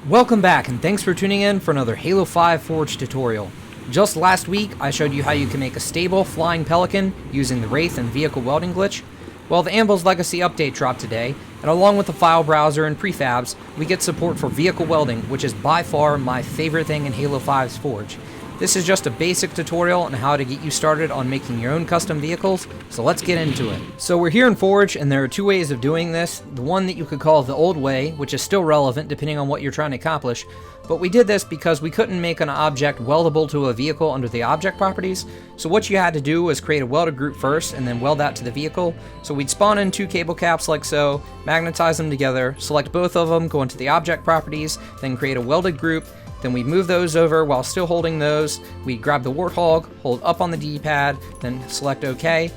Welcome back, and thanks for tuning in for another Halo 5 Forge tutorial. Just last week, I showed you how you can make a stable flying Pelican using the Wraith and vehicle welding glitch. Well, the Anvil's Legacy update dropped today, and along with the file browser and prefabs, we get support for vehicle welding, which is by far my favorite thing in Halo 5's Forge. This is just a basic tutorial on how to get you started on making your own custom vehicles, so let's get into it. So we're here in Forge, and there are two ways of doing this. The one that you could call the old way, which is still relevant depending on what you're trying to accomplish, but we did this because we couldn't make an object weldable to a vehicle under the object properties. So what you had to do was create a welded group first and then weld that to the vehicle. So we'd spawn in two cable caps like so, magnetize them together, select both of them, go into the object properties, then create a welded group. Then we'd move those over while still holding those. We'd grab the Warthog, hold up on the D-pad, then select OK.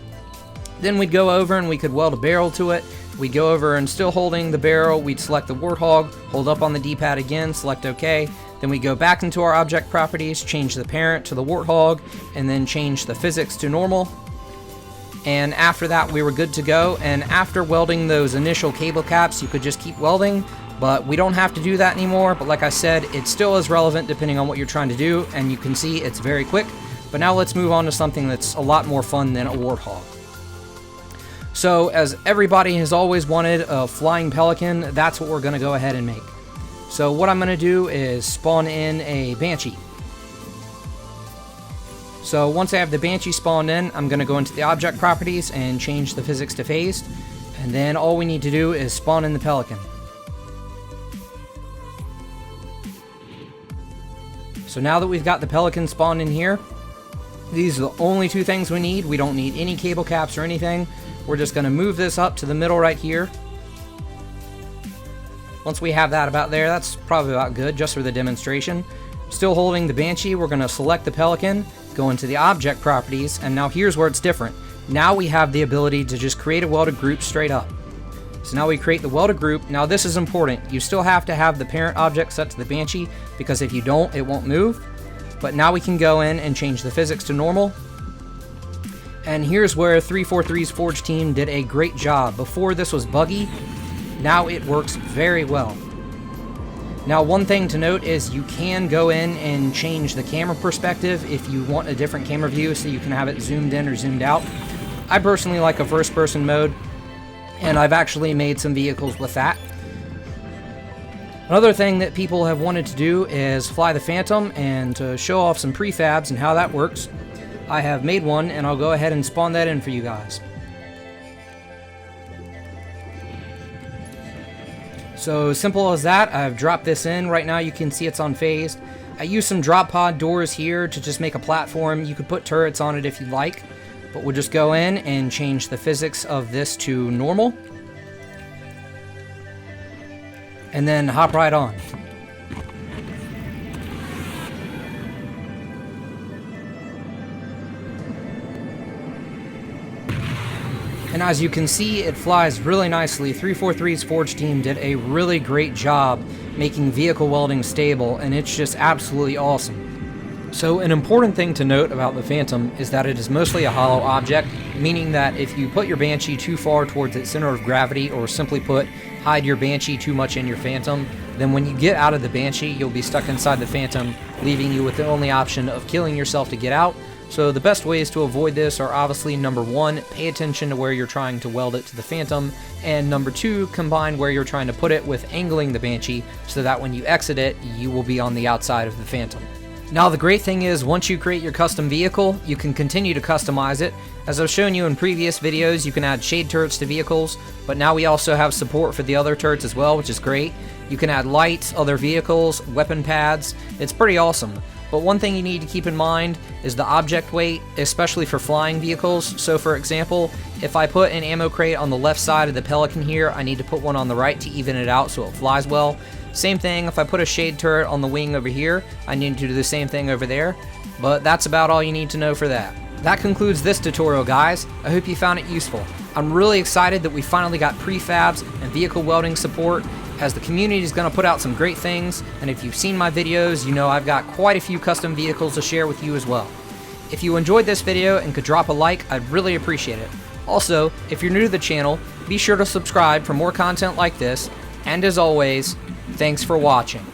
Then we'd go over and we could weld a barrel to it. We'd go over and still holding the barrel, we'd select the Warthog, hold up on the D-pad again, select OK. Then we go back into our object properties, change the parent to the Warthog, and then change the physics to normal. And after that, we were good to go. And after welding those initial cable caps, you could just keep welding. But we don't have to do that anymore, but like I said, it still is relevant depending on what you're trying to do, and you can see it's very quick. But now let's move on to something that's a lot more fun than a Warthog. So, as everybody has always wanted a flying Pelican, that's what we're going to go ahead and make. So what I'm going to do is spawn in a Banshee. So once I have the Banshee spawned in, I'm going to go into the object properties and change the physics to phased. And then all we need to do is spawn in the Pelican. So now that we've got the Pelican spawned in here, these are the only two things we need. We don't need any cable caps or anything. We're just going to move this up to the middle right here. Once we have that about there, that's probably about good just for the demonstration. Still holding the Banshee, we're going to select the Pelican, go into the object properties, and now here's where it's different. Now we have the ability to just create a welded group straight up. So now we create the welded group. Now this is important. You still have to have the parent object set to the Banshee, because if you don't, it won't move. But now we can go in and change the physics to normal. And here's where 343's Forge team did a great job. Before this was buggy, now it works very well. Now one thing to note is you can go in and change the camera perspective if you want a different camera view so you can have it zoomed in or zoomed out. I personally like a first person mode, and I've actually made some vehicles with that. Another thing that people have wanted to do is fly the Phantom, and to show off some prefabs and how that works, I have made one, and I'll go ahead and spawn that in for you guys. So simple as that, I've dropped this in. Right now you can see it's on phased. I use some drop pod doors here to just make a platform. You could put turrets on it if you like. But we'll just go in and change the physics of this to normal. And then hop right on. And as you can see, it flies really nicely. 343's Forge team did a really great job making vehicle welding stable, and it's just absolutely awesome. So an important thing to note about the Phantom is that it is mostly a hollow object, meaning that if you put your Banshee too far towards its center of gravity, or simply put, hide your Banshee too much in your Phantom, then when you get out of the Banshee, you'll be stuck inside the Phantom, leaving you with the only option of killing yourself to get out. So the best ways to avoid this are obviously number one, pay attention to where you're trying to weld it to the Phantom, and number two, combine where you're trying to put it with angling the Banshee so that when you exit it, you will be on the outside of the Phantom. Now the great thing is, once you create your custom vehicle, you can continue to customize it. As I've shown you in previous videos, you can add shade turrets to vehicles, but now we also have support for the other turrets as well, which is great. You can add lights, other vehicles, weapon pads. It's pretty awesome. But one thing you need to keep in mind is the object weight, especially for flying vehicles. So for example, if I put an ammo crate on the left side of the Pelican here, I need to put one on the right to even it out so it flies well. Same thing, if I put a shade turret on the wing over here, I need to do the same thing over there. But that's about all you need to know for that. That concludes this tutorial, guys. I hope you found it useful. I'm really excited that we finally got prefabs and vehicle welding support, as the community is going to put out some great things, and if you've seen my videos, you know I've got quite a few custom vehicles to share with you as well. If you enjoyed this video and could drop a like, I'd really appreciate it. Also, if you're new to the channel, be sure to subscribe for more content like this, and as always, thanks for watching.